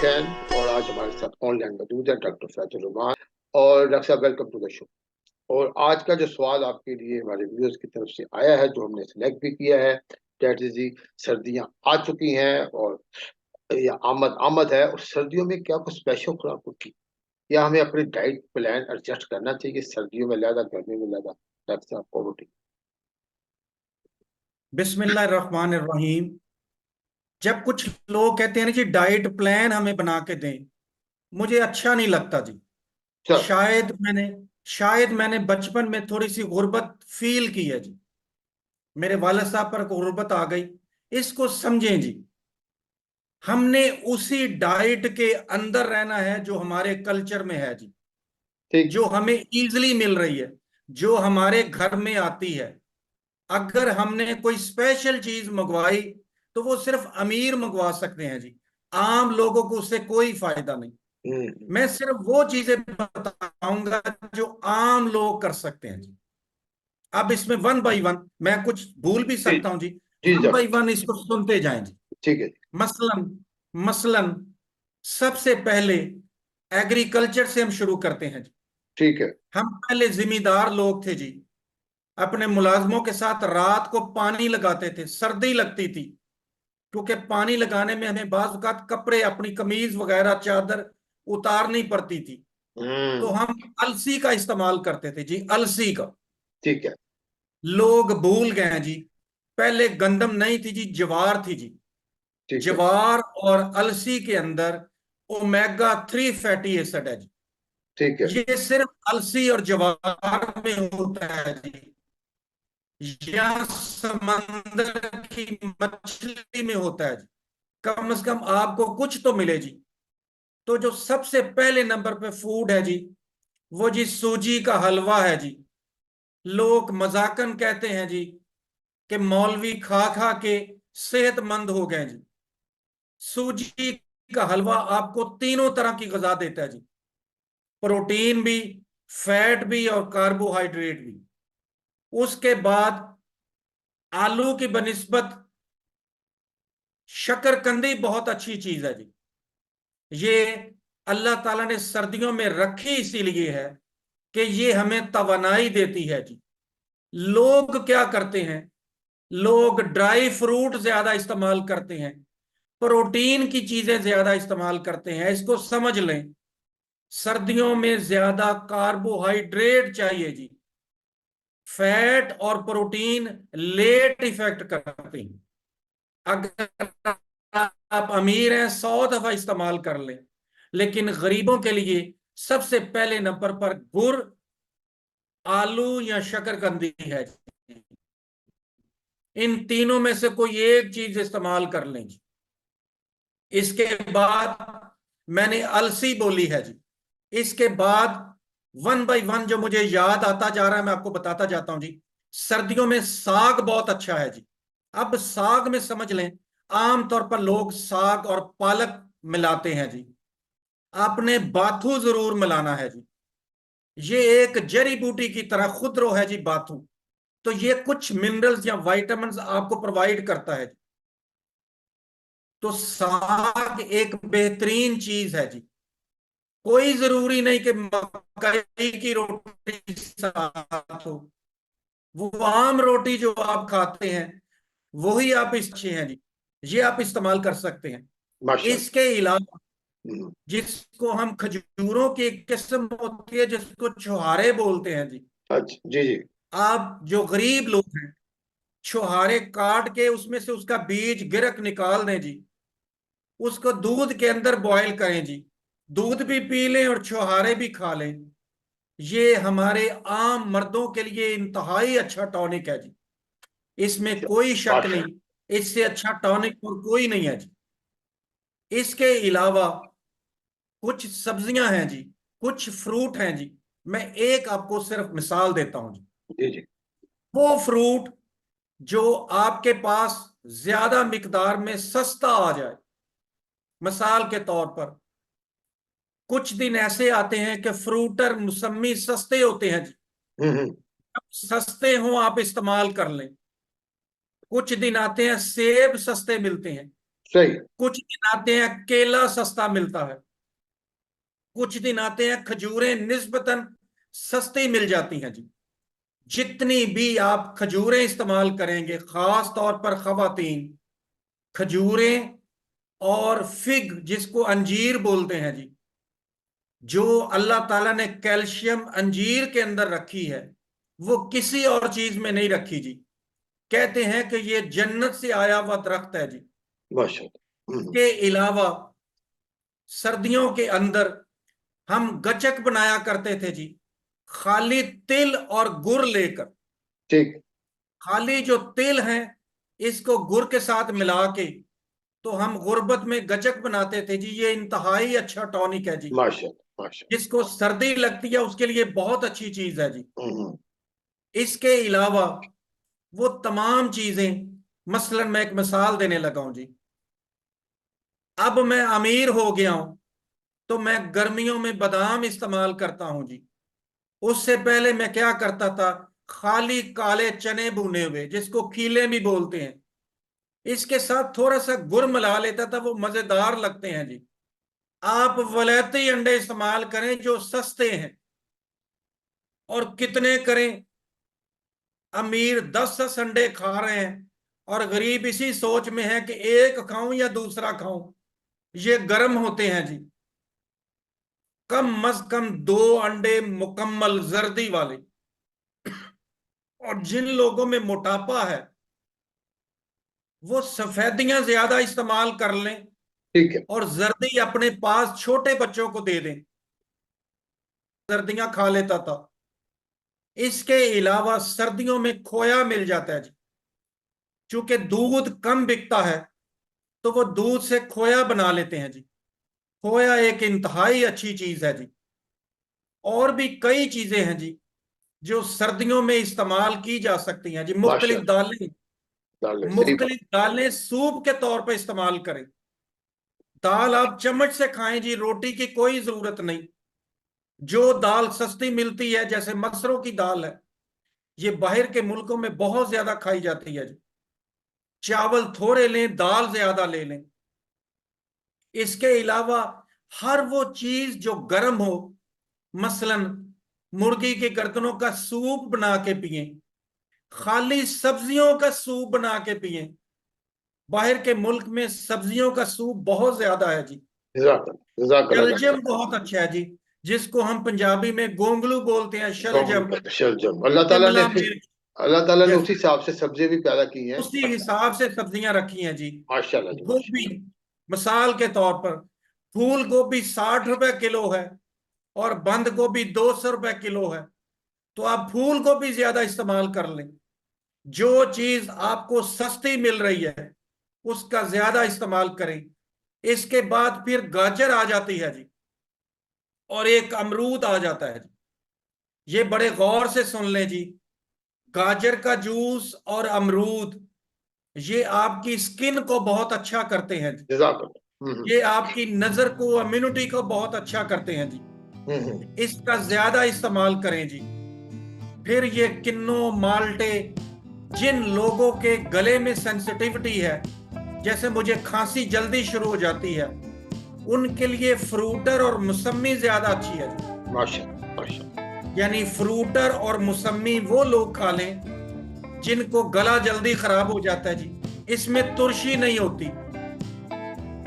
Fan और आज हमारे साथ ऑनलाइन मौजूद है डॉक्टर फैजुल रहमान। और डॉक्टर साहब, वेलकम टू द शो। और आज का जो सवाल आपके लिए हमारे व्यूअर्स की तरफ से आया है, जो हमने सिलेक्ट भी किया है, दैट इज जी, सर्दियां आ चुकी हैं और या आमद आमद है, और सर्दियों में क्या कुछ स्पेशल खुराक होगी या हमें अपनी डाइट प्लान एडजस्ट करना चाहिए? सर्दियों में ज़्यादा, गर्मी में ज़्यादा? डॉक्टर साहब को बिस्मिल्लाहिर्रहमानिर्रहीम। जब कुछ लोग कहते हैं ना जी डाइट प्लान हमें बना के दें, मुझे अच्छा नहीं लगता जी। सर। शायद मैंने बचपन में थोड़ी सी गुर्बत फील की है जी। मेरे वालिद साहब पर गुर्बत आ गई। इसको समझें जी। हमने उसी डाइट के अंदर रहना है जो हमारे कल्चर में है जी, ठीक। जो हमें इजीली मिल रही है, जो हमारे घर में आती है। अगर हमने कोई स्पेशल चीज मंगवाई तो वो सिर्फ अमीर मंगवा सकते हैं जी। आम लोगों को उससे कोई फायदा नहीं। हम्म। मैं सिर्फ वो चीजें बताऊंगा जो आम लोग कर सकते हैं जी। अब इसमें वन बाय वन मैं कुछ भूल भी जी सकता हूं जी। जी वन बाय डॉक्टर। वन इसको सुनते जाएं जी। ठीक है जी। मसलन मसलन सबसे पहले एग्रीकल्चर से हम शुरू करते हैं जी। ठीक है। हम पहले जिम्मेदार लोग थे जी। अपने मुलाजमों के साथ रात को पानी लगाते थे, सर्दी लगती थी, क्योंकि पानी लगाने में हमें बाज औक़ात कपड़े, अपनी कमीज वगैरह, चादर उतारनी पड़ती थी। तो हम्म। हम अलसी का इस्तेमाल करते थे जी, अलसी का। ठीक है। लोग भूल गए हैं जी। पहले गंदम नहीं थी जी, ज्वार थी जी। ठीक है। ज्वार और अलसी के अंदर ओमेगा 3 फैटी एसिड है जी। ठीक है। ये सिर्फ अलसी और ज्वार में होता है जी, या समंदर की मछली में होता है जी। कम से कम आपको कुछ तो मिले जी। तो जो सबसे पहले नंबर पे फूड है जी, वो जी सूजी का हलवा है जी। लोग मजाकन कहते हैं जी कि मौलवी खा खा के सेहतमंद हो गए जी। सूजी का हलवा आपको तीनों तरह की गजा देता है जी, प्रोटीन भी, फैट भी और कार्बोहाइड्रेट भी। उसके बाद आलू की बनिस्बत शकरकंदी बहुत अच्छी चीज है जी। ये अल्लाह ताला ने सर्दियों में रखी इसीलिए है कि ये हमें तवानाई देती है जी। लोग क्या करते हैं, लोग ड्राई फ्रूट ज्यादा इस्तेमाल करते हैं, प्रोटीन की चीजें ज्यादा इस्तेमाल करते हैं। इसको समझ लें, सर्दियों में ज्यादा कार्बोहाइड्रेट चाहिए जी। फैट और प्रोटीन लेट इफेक्ट करते हैं। अगर आप अमीर हैं 100 दफा इस्तेमाल कर लें, लेकिन गरीबों के लिए सबसे पहले नंबर पर गुड़, आलू या शकरकंदी है। इन तीनों में से कोई एक चीज इस्तेमाल कर लें जी। इसके बाद मैंने अलसी बोली है जी। इसके बाद वन बाय वन जो मुझे याद आता जा रहा है मैं आपको बताता जाता हूं जी। सर्दियों में साग बहुत अच्छा है जी। अब साग में समझ लें, आमतौर पर लोग साग और पालक मिलाते हैं जी। आपने बाथू जरूर मिलाना है जी। ये एक जड़ी बूटी की तरह खुदरो है जी बाथू। तो ये कुछ मिनरल्स या विटामिन्स आपको प्रोवाइड करता है। तो साग एक बेहतरीन चीज है जी। कोई जरूरी नहीं कि मकई की रोटी साथ हो। वो आम रोटी जो आप खाते हैं वही आप अच्छे हैं जी। ये आप इस्तेमाल कर सकते हैं। माशाल्लाह। इसके अलावा हम्म। जिसको हम खजूरों की एक किस्म होती है जिसको छुहारे बोलते हैं जी। अच्छा, जी जी। आप जो गरीब लोग हैं, छुहारे काट के उसमें से उसका बीज गिरक निकाल दें जी। उसको दूध के अंदर बॉयल करें जी। दूध भी पी लें और छुहारे भी खा लें। ये हमारे आम मर्दों के लिए इंतहाई अच्छा टॉनिक है जी। इसमें कोई शक माशा। नहीं, इससे अच्छा टॉनिक और कोई नहीं है जी। इसके अलावा कुछ सब्जियां हैं जी, कुछ फ्रूट हैं जी। मैं एक आपको सिर्फ मिसाल देता हूं जी। जी जी। वो फ्रूट जो आपके पास ज्यादा मिकदार में सस्ता आ जाए, मिसाल के तौर पर कुछ दिन ऐसे आते हैं कि फ्रूटर मौसमी सस्ते होते हैं जी। हम्म। अब सस्ते हों आप इस्तेमाल कर लें। कुछ दिन आते हैं सेब सस्ते मिलते हैं, सही। कुछ दिन आते हैं केला सस्ता मिलता है, कुछ दिन आते हैं खजूरें निस्बतन सस्ती मिल जाती हैं जी। जितनी भी आप खजूरें इस्तेमाल करेंगे, खास तौर पर खवातीन, खजूरें और फिग जिसको अंजीर बोलते हैं जी, जो अल्लाह ताला ने कैल्शियम अंजीर के अंदर रखी है, वो किसी और चीज में नहीं रखी जी। कहते हैं कि ये जन्नत से आया हुआ दरख्त है जी। माशाल्लाह। के अलावा सर्दियों के अंदर हम गचक बनाया करते थे जी, खाली तिल और गुड़ लेकर। ठीक। खाली जो तिल है इसको गुड़ के साथ मिला के तो हम गुर्बत में गचक बनाते थे जी। ये इंतहाई अच्छा टॉनिक है जी, माशाल्लाह माशाल्लाह। जिसको सर्दी लगती है उसके लिए बहुत अच्छी चीज है जी। हम्म। इसके अलावा वो तमाम चीजें, मसलन मैं एक मिसाल देने लगा हूं जी। अब मैं अमीर हो गया हूं तो मैं गर्मियों में बादाम इस्तेमाल करता हूं जी। उससे पहले मैं क्या करता था, खाली काले चने भुने हुए जिसको खीले भी बोलते हैं, इसके साथ थोड़ा सा गुड़ मिला लेता था, वो मजेदार लगते हैं जी। आप वलैती अंडे इस्तेमाल करें जो सस्ते हैं, और कितने करें। अमीर 10 अंडे खा रहे हैं और गरीब इसी सोच में है कि एक खाऊं या दूसरा खाऊं। ये गर्म होते हैं जी। कम अज कम 2 अंडे मुकम्मल जर्दी वाले। और जिन लोगों में मोटापा है वो सफेदियां ज्यादा इस्तेमाल कर लें ठीक है। और जर्दी अपने पास छोटे बच्चों को दे दें। सर्दियां खा लेता था। इसके अलावा सर्दियों में खोया मिल जाता है जी। चूंकि दूध कम बिकता है तो वो दूध से खोया बना लेते हैं जी। खोया एक इंतहाई अच्छी चीज है जी। और भी कई चीजें हैं जी जो सर्दियों में इस्तेमाल की जा सकती हैं जी। माशाल्लाह। डालें, सही बात। मुख्तलिफ दालें सूप के तौर पर इस्तेमाल करें। दाल आप चम्मच से खाएं जी, रोटी की कोई जरूरत नहीं। जो दाल सस्ती मिलती है जैसे मसरों की दाल है, ये बाहर के मुल्कों में बहुत ज्यादा खाई जाती है जी। चावल थोड़े लें, दाल ज्यादा ले लें। इसके अलावा हर वो चीज जो गर्म हो, मसलन मुर्गी के गर्दनों का सूप बना के पिए, खाली सब्जियों का सूप बना के पिए। बाहर के मुल्क में सब्जियों का सूप बहुत ज्यादा है जी। जज़ाकल्लाह जज़ाकल्लाह डॉक्टर। शलजम बहुत अच्छा है जी, जिसको हम पंजाबी में गोंगलू बोलते हैं। शलजम, शलजम, अल्लाह ताला ने शिमला फिर मिर्च, अल्लाह ताला ने जैसे उसी हिसाब से सब्जी भी पैदा की हैं। उसी हिसाब से सब्जियां रखी हैं जी। माशाल्लाह जी गोभी, माशाल्लाह। मिसाल के तौर पर फूल गोभी 60 रुपए किलो है और बंद गोभी 200 रुपए किलो है। तो आप फूल गोभी ज्यादा इस्तेमाल कर लें। जो चीज आपको सस्ती मिल रही है उसका ज्यादा इस्तेमाल करें। इसके बाद फिर गाजर आ जाती है जी, और एक अमरूद आ जाता है जी। ये बड़े गौर से सुन लें जी। गाजर का जूस और अमरूद ये आपकी स्किन को बहुत अच्छा करते हैं जी। जज़ाकल्लाह। ये आपकी नजर को, इम्यूनिटी को बहुत अच्छा करते हैं जी। हम्म। इसका ज्यादा इस्तेमाल करें जी। फिर ये किन्नों, माल्टे, जिन लोगों के गले में सेंसिटिविटी है, जैसे मुझे खांसी जल्दी शुरू हो जाती है, उनके लिए फ्रूटर और मौसमी ज्यादा अच्छी है जी। माशाल्लाह माशाल्लाह। यानी फ्रूटर और मौसमी वो लोग खा लें जिनको गला जल्दी खराब हो जाता है जी। इसमें तुरशी नहीं होती।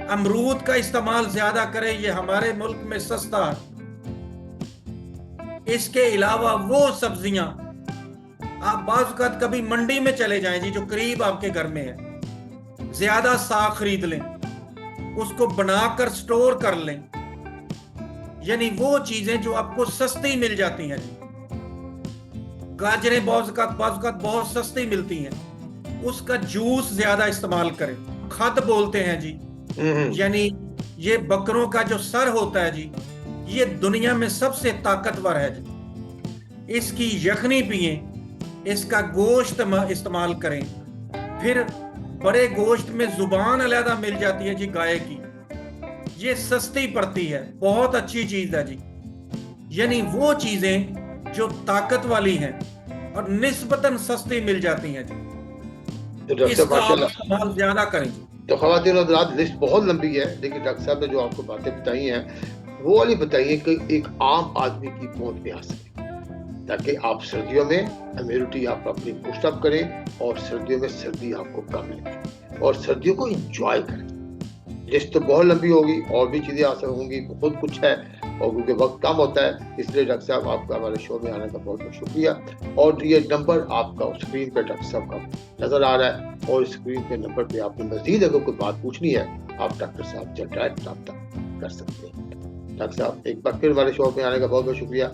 अमरूद का इस्तेमाल ज्यादा करें, ये हमारे मुल्क में सस्ता है। इसके अलावा वो सब्जियां, आप बाज़ औक़ात कभी मंडी में चले जाएं जी जो करीब आपके घर में है, ज्यादा साग खरीद लें, उसको बनाकर स्टोर कर लें। यानी वो चीजें जो आपको सस्ती मिल जाती हैं जी। गाजरें बाज़ औक़ात बहुत सस्ती मिलती हैं, उसका जूस ज्यादा इस्तेमाल करें। खद बोलते हैं जी, यानी ये बकरों का जो सर होता है जी, ये दुनिया में सबसे ताकतवर है जी। इसकी यखनी पिए, इसका गोश्त इस्तेमाल करें। फिर बड़े गोश्त में जुबान अलहदा मिल जाती है जी गाय की, ये सस्ती पड़ती है, बहुत अच्छी चीज है जी। यानी वो चीजें जो ताकत वाली हैं और निस्बतन सस्ती मिल जाती हैं जी, तो डॉक्टर इसका आप माशाल्लाह, इस्तेमाल ज्यादा करें जी। तो ख़वातीन और हज़रात, लिस्ट बहुत लंबी है, लेकिन डॉक्टर साहब ने जो आपको बातें बताई हैं वो वाली बताइए कि एक आम आदमी की पहुंच में आ सके, ताकि आप सर्दियों में इम्यूनिटी आप अपनी बूस्ट अप करें और सर्दियों में सर्दी आपको कम लगे और सर्दियों को इंजॉय करें। लिस्ट तो बहुत लंबी होगी, और भी चीज़ें आ होंगी, बहुत कुछ है, और क्योंकि वक्त कम होता है, इसलिए डॉक्टर साहब आपका हमारे शो में आने का बहुत बहुत शुक्रिया। और ये नंबर आपका स्क्रीन पे डॉक्टर साहब का नजर आ रहा है, और स्क्रीन पे नंबर पे आपको मजीद अगर कोई बात पूछनी है, आप डॉक्टर साहब से डायरेक्ट रब्ता कर सकते हैं। डॉक्टर साहब, एक बार फिर हमारे शो में आने का बहुत बहुत शुक्रिया।